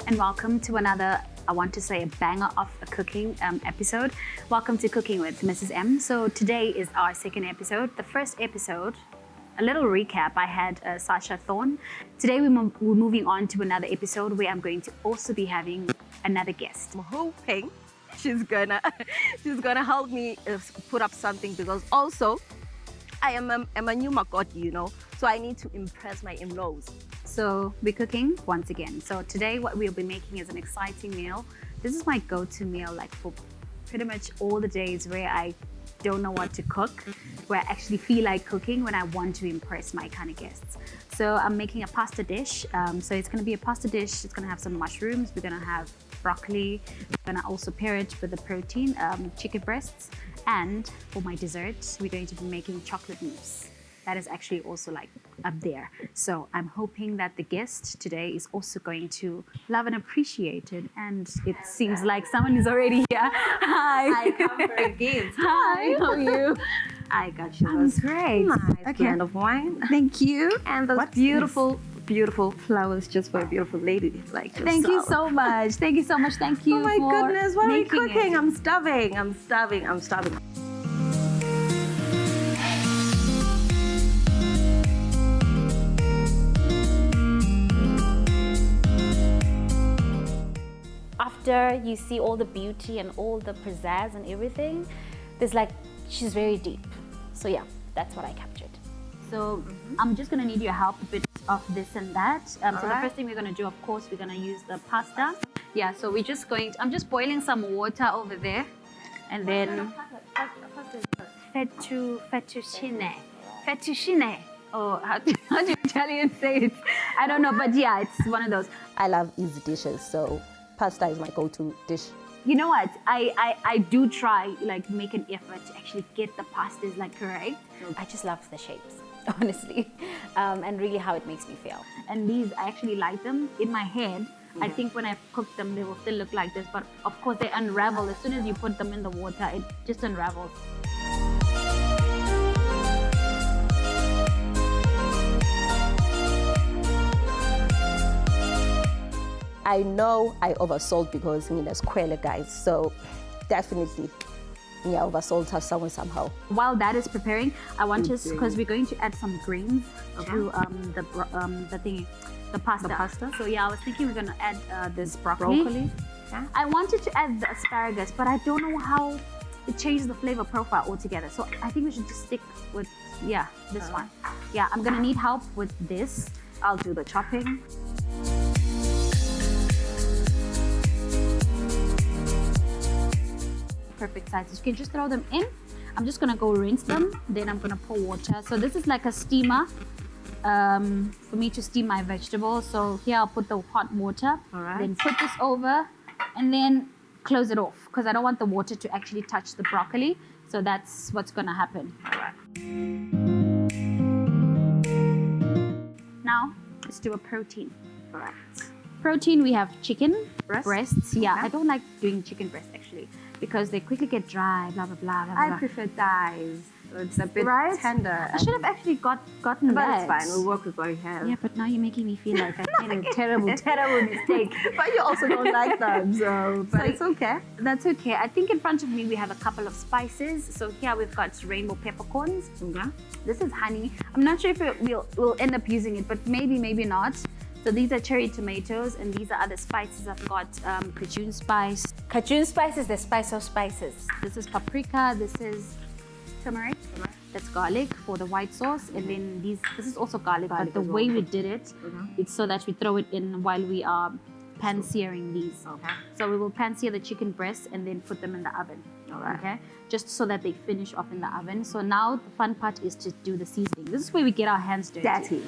and welcome to another, I want to say, a banger of a cooking episode. Welcome to Cooking with Mrs. M. So today is our second episode. The first episode, a little recap, I had Sasha Thorne. Today we're moving on to another episode where I'm going to also be having another guest. I'm hoping she's gonna help me put up something, because also I am a new Makoti, so I need to impress my in-laws. So we're cooking once again. So today what we'll be making is an exciting meal. This is my go-to meal, like for pretty much all the days where I don't know what to cook, where I actually feel like cooking, when I want to impress my kind of guests. So I'm making a pasta dish. So it's gonna be a pasta dish. It's gonna have some mushrooms. We're gonna have broccoli. We're gonna also pair it with the protein, chicken breasts. And for my dessert, we're going to be making chocolate mousse. That is actually also like up there. So I'm hoping that the guest today is also going to love and appreciate it. And it seems like someone is already here. Hi. I come for a gift. Hi, how are you? I got you. I'm great. Nice blend of wine. Thank you. And those beautiful flowers just for a beautiful lady like yourself. Thank you so much. Thank you so much. Thank you. Oh my for goodness, what are we making cooking? it. I'm starving. After you see all the beauty and all the pizzazz and everything, there's like, she's very deep. So yeah, that's what I captured. So I'm just gonna need your help a bit of this and that. So the first thing we're gonna do, of course, we're gonna use the pasta. Yeah, so we're just going to, I'm just boiling some water over there. And then fettuccine. Oh, how do Italians say it? I don't know, but yeah, it's one of those. I love easy dishes, so pasta is my go-to dish. You know what? I do try, like, make an effort to actually get the pastas like correct. I just love the shapes, honestly, and really how it makes me feel. And these, I actually like them in my head. I think when I cook them, they will still look like this, but of course they unravel as soon as you put them in the water. It just unravels. I know I oversold because there's quail guys, so definitely oversold her somewhere somehow. While that is preparing, I want to, because we're going to add some greens to the pasta. So yeah, I was thinking we're gonna add this broccoli. Yeah. I wanted to add the asparagus, but I don't know how it changes the flavor profile altogether. So I think we should just stick with this one. Yeah, I'm gonna need help with this. I'll do the chopping. Perfect sizes. You can just throw them in. I'm just gonna go rinse them, then I'm gonna pour water. So this is like a steamer for me to steam my vegetables. So here I'll put the hot water, then put this over and then close it off, because I don't want the water to actually touch the broccoli. So that's what's gonna happen. Now let's do a protein. Protein, we have chicken breasts. Yeah, I don't like doing chicken breasts actually, because they quickly get dry, blah, blah, blah, blah, blah. I prefer thighs. It's a bit tender. I should have actually gotten but that. it's fine, we'll work with what we have. Yeah, but now you're making me feel like I made a terrible mistake. But you also don't like them, so it's okay. That's okay. I think in front of me we have a couple of spices. So here we've got rainbow peppercorns. This is honey. I'm not sure if we'll end up using it, but maybe not. So these are cherry tomatoes, and these are other spices. I've got Cajun spice. Cajun spice is the spice of spices. This is paprika. This is turmeric. That's garlic for the white sauce. And then this is also garlic, but the way we did it, it's so that we throw it in while we are pan-searing these. So we will pan-sear the chicken breasts and then put them in the oven. Okay, just so that they finish off in the oven. So now the fun part is to do the seasoning. This is where we get our hands dirty.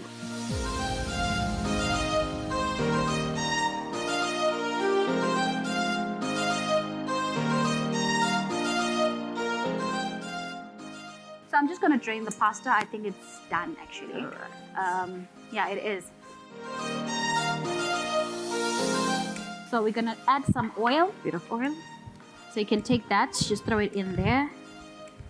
So I'm just gonna drain the pasta. I think it's done actually. Yeah, it is. So we're gonna add some oil. Bit of oil. So you can take that, just throw it in there.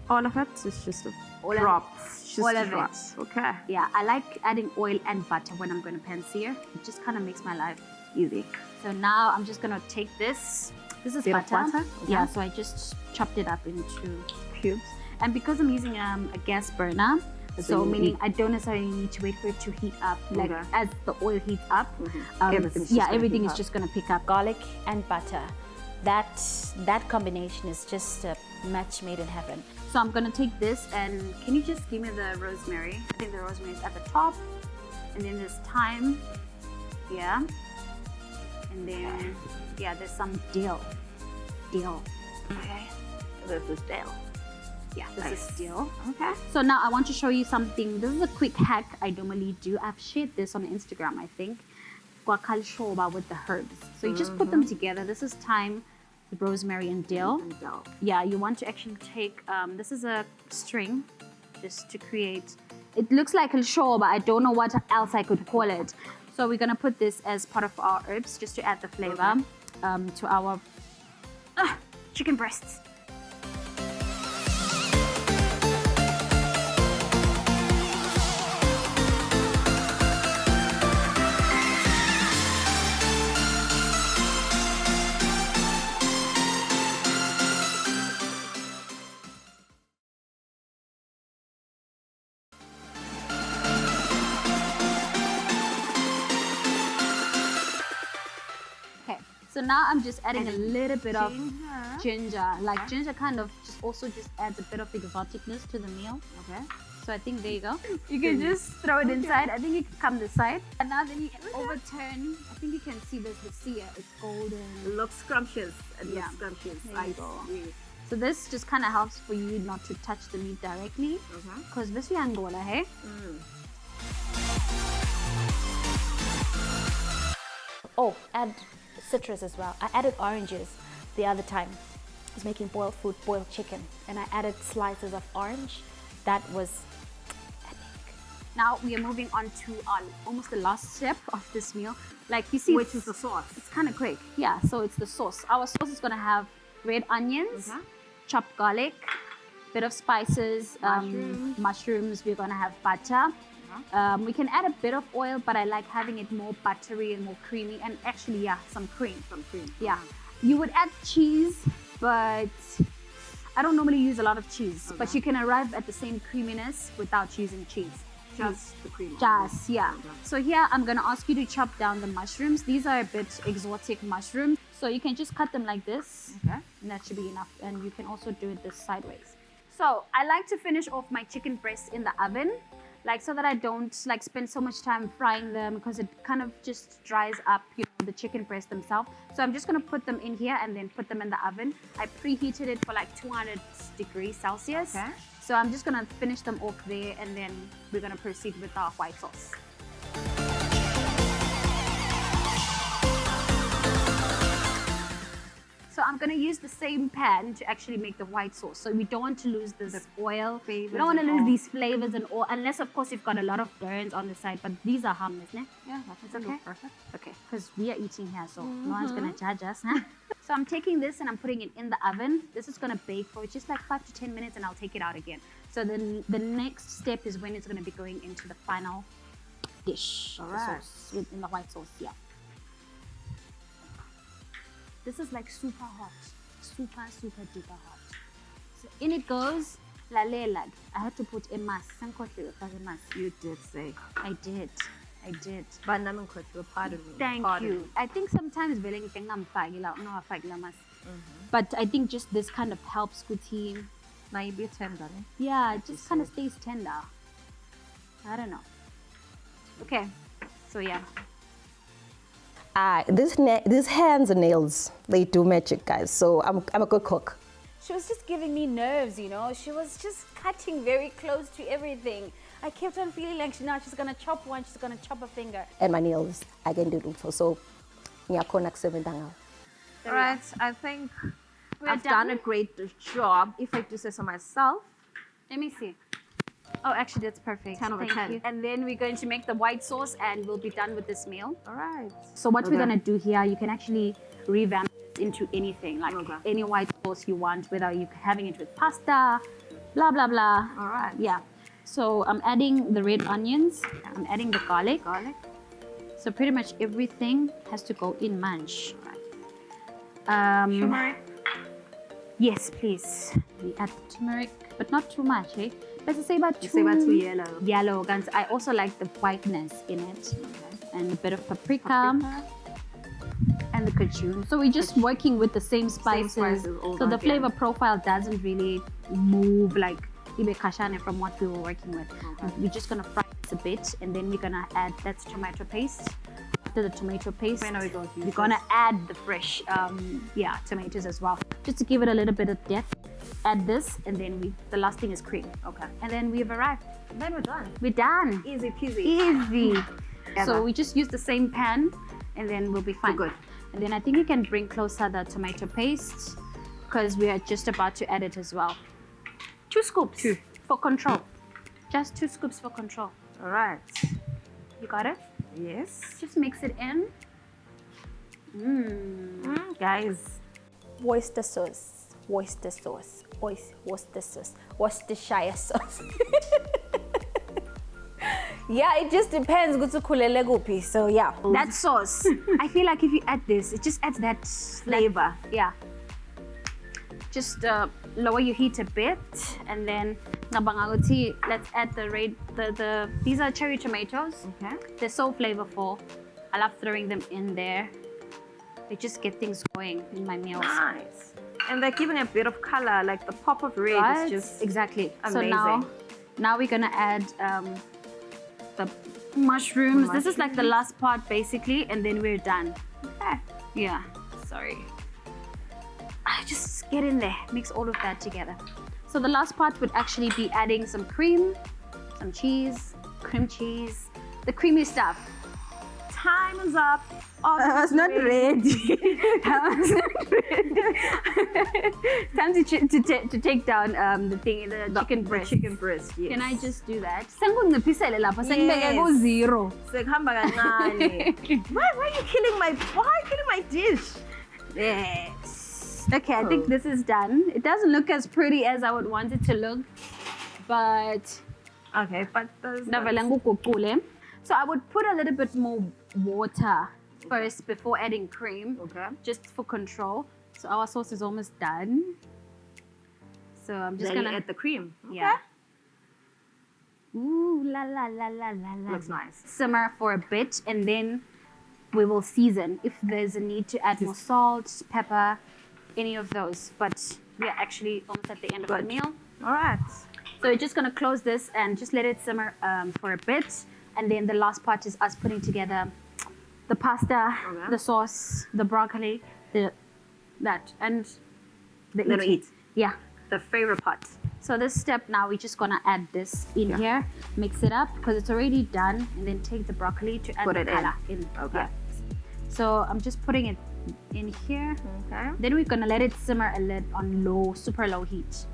All of it is just a All of drops. Just All of drops. Okay. Yeah, I like adding oil and butter when I'm gonna pan sear. It just kind of makes my life easy. So now I'm just gonna take this. This is Bit of butter. butter? Yeah, Okay. so I just chopped it up into cubes. And because I'm using a gas burner, so meaning I don't necessarily need to wait for it to heat up. Like Okay. as the oil heats up, everything is just gonna pick up. Garlic and butter. That combination is just a match made in heaven. So I'm gonna take this and can you just give me the rosemary? I think the rosemary is at the top. And then there's thyme. Yeah. And then, yeah, there's some dill. Dill. Okay. This is dill. Yeah, this Nice. is dill. Okay. So now I want to show you something. This is a quick hack I normally do. I've shared this on Instagram, I think. Guacamole shoba with the herbs. So you just put them together. This is thyme, rosemary, and dill. Yeah, you want to actually take, this is a string just to create, it looks like a show, but I don't know what else I could call it. So we're gonna put this as part of our herbs just to add the flavor to our chicken breasts. Okay, so now I'm just adding a little bit of ginger. Like ginger kind of just also just adds a bit of exoticness to the meal. Okay. So I think there you go. You can just throw it inside. I think it can come this side. And now then you can overturn. I think you can see this, the sear. It's golden. It looks scrumptious. It Yeah. looks scrumptious. There you I go. agree. So this just kind of helps for you not to touch the meat directly. Okay. Because this is Angola, hey? Oh, add citrus as well. I added oranges the other time. I was making boiled food, boiled chicken, and I added slices of orange. That was epic. Now we are moving on to almost the last step of this meal. Like you see, Which is the sauce. it's kind of quick. Yeah, so it's the sauce. Our sauce is gonna have red onions, Okay. chopped garlic, bit of spices, mushrooms. We're gonna have butter. We can add a bit of oil, but I like having it more buttery and more creamy. And actually, yeah, some cream. Some cream. Yeah, you would add cheese, but I don't normally use a lot of cheese. But you can arrive at the same creaminess without using cheese. Just the cream. Just, yeah. So here I'm gonna ask you to chop down the mushrooms. These are a bit exotic mushrooms. So you can just cut them like this. Okay. And that should be enough. And you can also do it this sideways. So I like to finish off my chicken breasts in the oven, like so that I don't like spend so much time frying them because it kind of just dries up, you know, the chicken breasts themselves. So I'm just gonna put them in here and then put them in the oven. I preheated it for like 200 degrees Celsius. Okay. So I'm just gonna finish them off there and then we're gonna proceed with our white sauce. So I'm gonna use the same pan to actually make the white sauce. So we don't want to lose this oil. We don't want to lose these flavors and all, unless of course you've got a lot of burns on the side. But these are harmless, né? Yeah, It's okay. Perfect. Okay, because we are eating here, so no one's gonna judge us. Huh? So I'm taking this and I'm putting it in the oven. This is gonna bake for just like 5 to 10 minutes, and I'll take it out again. So then the next step is when it's gonna be going into the final dish. All the right. sauce, in the white sauce. Yeah. This is like super hot, super duper hot. So in it goes. Lalela. I had to put a mask. You did say. I did. But I'm pardon me. Thank Pardon you. me. I think sometimes but I think just this kind of helps Kuti. Maybe tender. Ne? Yeah, it just kind of stays tender. I don't know. Okay, so yeah. These hands and nails, they do magic, guys. So I'm a good cook. She was just giving me nerves, you know. She was just cutting very close to everything. I kept on feeling like she's gonna chop one, she's gonna chop a finger. And my nails, I can do it. So, All right, I think I've done a great job. If I do say so myself. Let me see. Oh, actually, that's perfect. 10 over Thank 10. you. And then we're going to make the white sauce and we'll be done with this meal. All right. So what we're Okay. gonna do here, you can actually revamp it into anything, like Okay. any white sauce you want, whether you're having it with pasta, blah, blah, blah. All right. Yeah. So I'm adding the red onions. I'm adding the garlic. So pretty much everything has to go in manch. Turmeric. Yes, please. We add turmeric, but not too much, eh? Let's say about Say about 2 yellow. yellow guns. I also like the whiteness in it, and a bit of paprika. And the cajun. So we're just working with the same spices. all So the done, flavor profile doesn't really move like ibe kashane from what we were working with. We're just gonna fry this a bit, and then we're gonna add that's tomato paste. After the tomato paste, When are we going to use we're gonna add the fresh tomatoes as well, just to give it a little bit of depth. Add this, and then the last thing is cream. Okay. And then we've arrived. Then we're done. We're done. Easy peasy. Easy. Ever. So we just use the same pan, and then we'll be fine. Good. And then I think you can bring closer the tomato paste, because we are just about to add it as well. 2 scoops for control. Just 2 scoops for control. All right. You got it? Yes. Just mix it in. Guys. Oyster sauce, Worcestershire sauce, Worcestershire sauce. Yeah, it just depends. So yeah. That sauce, I feel like if you add this, it just adds that flavor. Yeah. Just lower your heat a bit, and then let's add these are cherry tomatoes. Okay. They're so flavorful. I love throwing them in there. They just get things going in my meals. Nice. And they're giving a bit of color, like the pop of red Right? is just exactly. amazing. So now we're gonna add the mushrooms. This is like the last part basically, and then we're done. Okay. Yeah. Sorry. Just get in there, mix all of that together. So the last part would actually be adding some cream, some cheese, cream cheese, the creamy stuff. Time is up. I was not ready. Time to take down the chicken breast. Chicken breast, yes. Can I just do that? Sengikunciphisele lapha sengibeke Yes. ku-0. Sekuhamba kancane. Why are you killing my dish? Yes. Okay, I think this is done. It doesn't look as pretty as I would want it to look, but Okay, but there's so I would put a little bit more water first before adding cream, Okay. just for control. So our sauce is almost done. So I'm just Then you gonna add the cream. yeah. Ooh la la la la la la. Looks nice. Simmer for a bit, and then we will season if there's a need to add more salt, pepper, any of those. But we are actually almost at the end of the Good. meal. All right. So we're just gonna close this and just let it simmer for a bit. And then the last part is us putting together the pasta, Okay. the sauce, the broccoli, and the Little eat. Yeah. The favorite part. So this step now, we're just gonna add this in here, mix it up because it's already done, and then take the broccoli to add Put the it in. color in. Okay. Yeah. So I'm just putting it in here. Okay. Then we're gonna let it simmer on low, super low heat.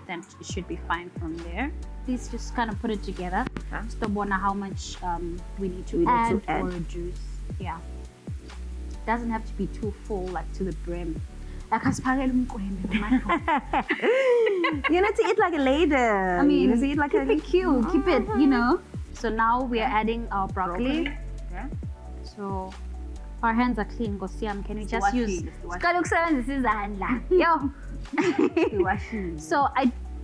Then it should be fine from there. Please just kind of put it together. Okay. Just to wonder how much we need to add or reduce. Yeah. Doesn't have to be too full, like to the brim. You need to eat like a lady. I mean, you need to eat like keep a it cute, keep it, So now we are adding our broccoli. Okay. So our hands are clean, Gosiam. Can we just washi, use just washi. Siqala ukusebenzisa izandla. Yo. So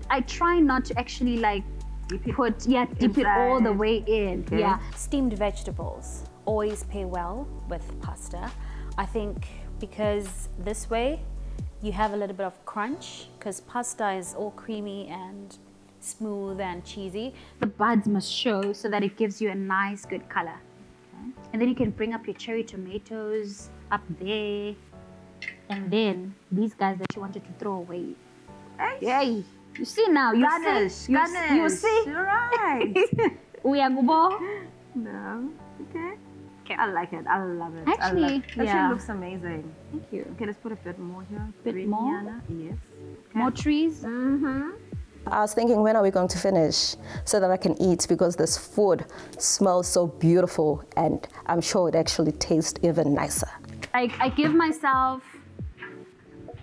I try not to actually like dip it all the inside. way in. Okay. Yeah. Steamed vegetables always pair well with pasta. I think because this way you have a little bit of crunch, because pasta is all creamy and smooth and cheesy. The buds must show so that it gives you a nice good color. And then you can bring up your cherry tomatoes up there. And then these guys that you wanted to throw away. Yay! You see now, you see. You see? You're right. Uyakubo. No. Okay. I like it. I love it. Actually, I love it. yeah. Actually looks amazing. Thank you. Okay, let's put a bit more here. Bit Green more? Yana. Yes. More trees. I was thinking, when are we going to finish so that I can eat, because this food smells so beautiful and I'm sure it actually tastes even nicer. I give myself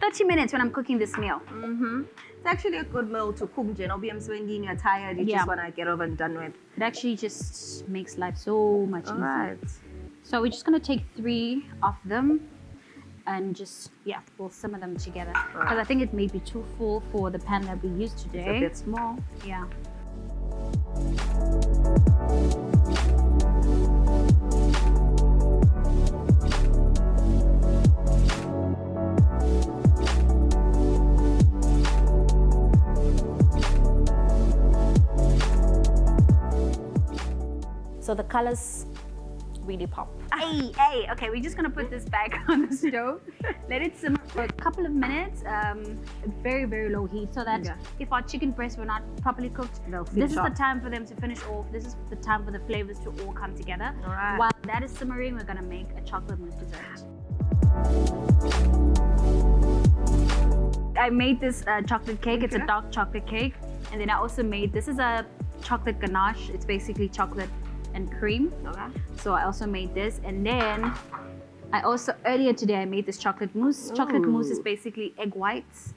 30 minutes when I'm cooking this meal. It's actually a good meal to cook. You know, when you're tired, you Yeah. just want to get over and done with. It actually just makes life so much easier. Right. So we're just gonna take 3 of them and just, yeah, we'll simmer them together. Because I think it may be too full for the pan that we used It's a today. bit small. Yeah. So the colors really pop. Hey, okay, we're just gonna put this back on the stove. Let it simmer for a couple of minutes, very, very low heat, so that Okay. if our chicken breasts were not properly cooked, They'll this finish is off. the time for them to finish off. This is the time for the flavors to all come together. All right. While that is simmering, we're gonna make a chocolate mousse dessert. I made this chocolate cake. It's a Okay. dark chocolate cake. And then I also made, this is a chocolate ganache. It's basically chocolate and cream. Okay. So I also made this. And then I also, earlier today, I made this chocolate mousse. Chocolate mousse is Ooh. basically egg whites,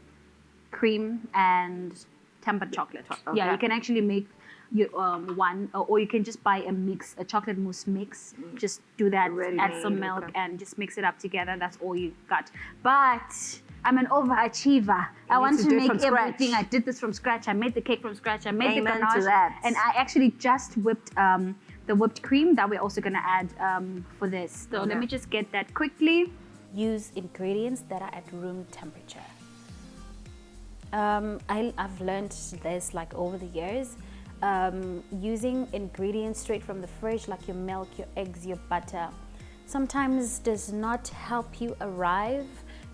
cream, and tempered chocolate. Okay. Yeah, you can actually make your, one, or you can just buy a mix, a chocolate mousse mix. Just do that, Ready add made, some milk, okay. and just mix it up together. That's all you got. But I'm an overachiever. I want to to do it make from scratch. everything. I did this from scratch. I made the cake from scratch. I made Amen the to ganache. that. And I actually just whipped the whipped cream that we're also going to add for this. So Okay. let me just get that quickly. Use ingredients that are at room temperature. I've learned this like over the years. Using ingredients straight from the fridge, like your milk, your eggs, your butter, sometimes does not help you arrive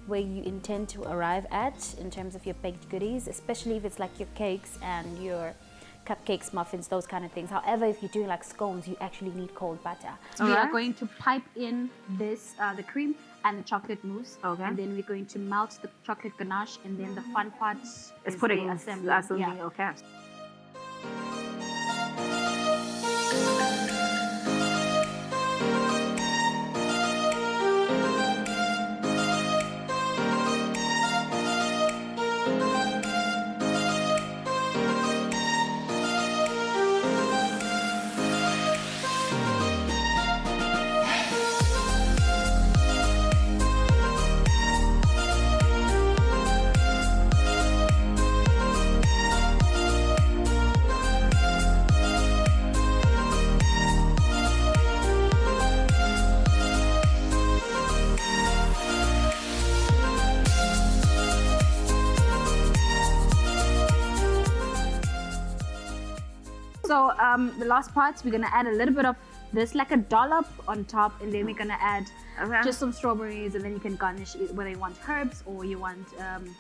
where you intend to arrive at in terms of your baked goodies, especially if it's like your cakes and your cupcakes, muffins, those kind of things. However, if you're doing like scones, you actually need cold butter. We are Alright. going to pipe in this, the cream and the chocolate mousse. Okay. And then we're going to melt the chocolate ganache. And then the fun part It's is putting the assembly. assembly. Yeah. Okay. So the last part, we're gonna add a little bit of this, like a dollop on top, and then we're gonna add Okay. just some strawberries, and then you can garnish it whether you want herbs or you want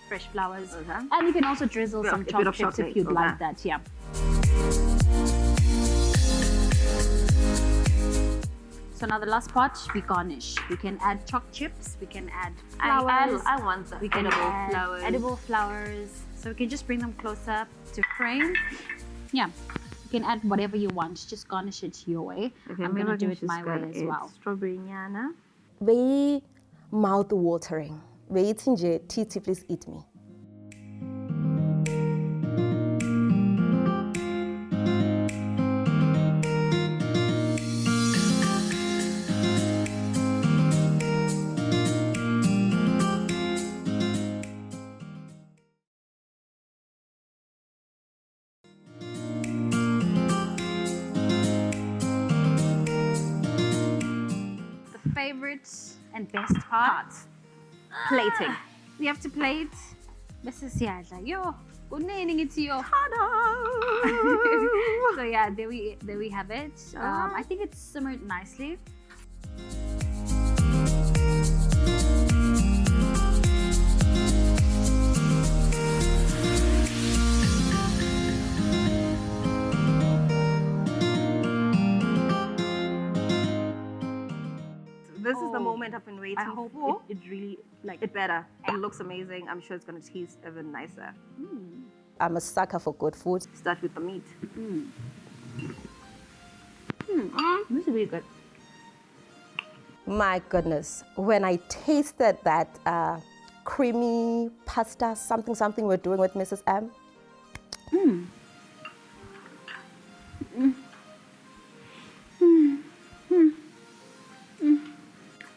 fresh flowers. Okay. And you can also drizzle Bit some of- a bit chocolate of chips if chocolate, you'd okay. like that. Yeah. So now the last part, we garnish. We can add choc chips. We can add flowers. I want the we can edible add flowers. edible flowers. So we can just bring them closer to frame. Yeah, you can add whatever you want. Just garnish it your way. Okay, I'm maybe gonna I do can it just my way grab as it. well. Strawberry nyana. Very mouth watering. Very tinge, Titi, please eat me. The favorite and best part, plating. We have to plate. This is yadla. Yo, kunini ngithi yo. So yeah, there we have it. I think it's simmered nicely. This is the Oh, moment I've been waiting I hope for. it really like It better. It looks amazing. I'm sure it's gonna taste even nicer. I'm a sucker for good food. Start with the meat. This is really good. My goodness, when I tasted that creamy pasta, something we're doing with Mrs. M.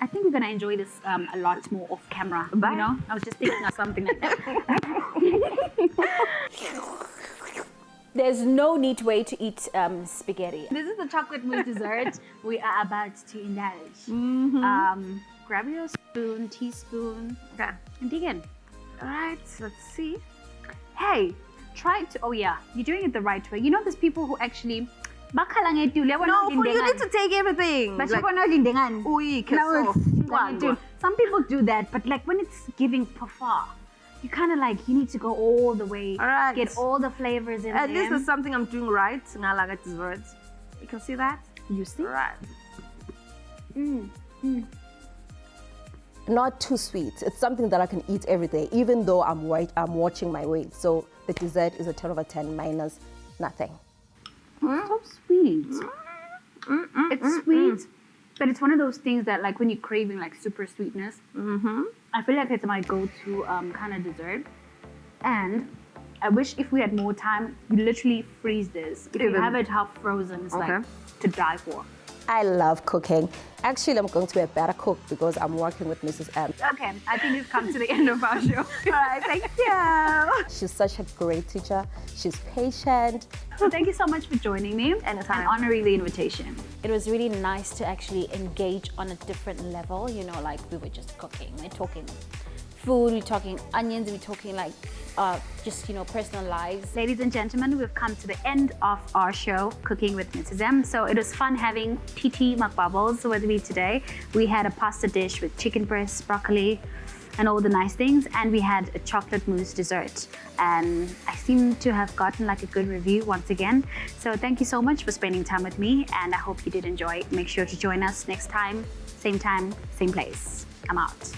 I think we're gonna enjoy this a lot more off camera. You know, I was just thinking of something like that. There's no neat way to eat spaghetti. This is the chocolate mousse dessert we are about to indulge. Grab your spoon, teaspoon. Okay. And dig in. All right, let's see. Hey, try to. Oh yeah, you're doing it the right way. You know, there's people who actually. No, for you need to take everything. But Like, Ui, some people do that, but like when it's giving parfait, you kind of like, you need to go all the way, all right. get all the flavors in At there. least there's something I'm doing right. Ngalaga dessert. You can see that? You see? All right. Not too sweet. It's something that I can eat every day, even though I'm watching my weight. So the dessert is a 10 over 10 minus nothing. So sweet. It's sweet, but it's one of those things that like when you're craving like super sweetness, I feel like it's my go-to kind of dessert. And I wish if we had more time, you literally freeze this. If you have it half frozen, it's like to die for. I love cooking. Actually, I'm going to be a better cook because I'm working with Mrs. M. Okay, I think we've come to the end of our show. All right, thank you. She's such a great teacher. She's patient. So thank you so much for joining me Anytime. and honoring the invitation. It was really nice to actually engage on a different level, you know, like we were just cooking, we're talking food, we're talking onions, we're talking like just, you know, personal lives. Ladies and gentlemen, we've come to the end of our show, Cooking with Mrs. M. So it was fun having TT McBubbles with me today. We had a pasta dish with chicken breast, broccoli, and all the nice things. And we had a chocolate mousse dessert. And I seem to have gotten like a good review once again. So thank you so much for spending time with me. And I hope you did enjoy. Make sure to join us next time, same time, same place. I'm out.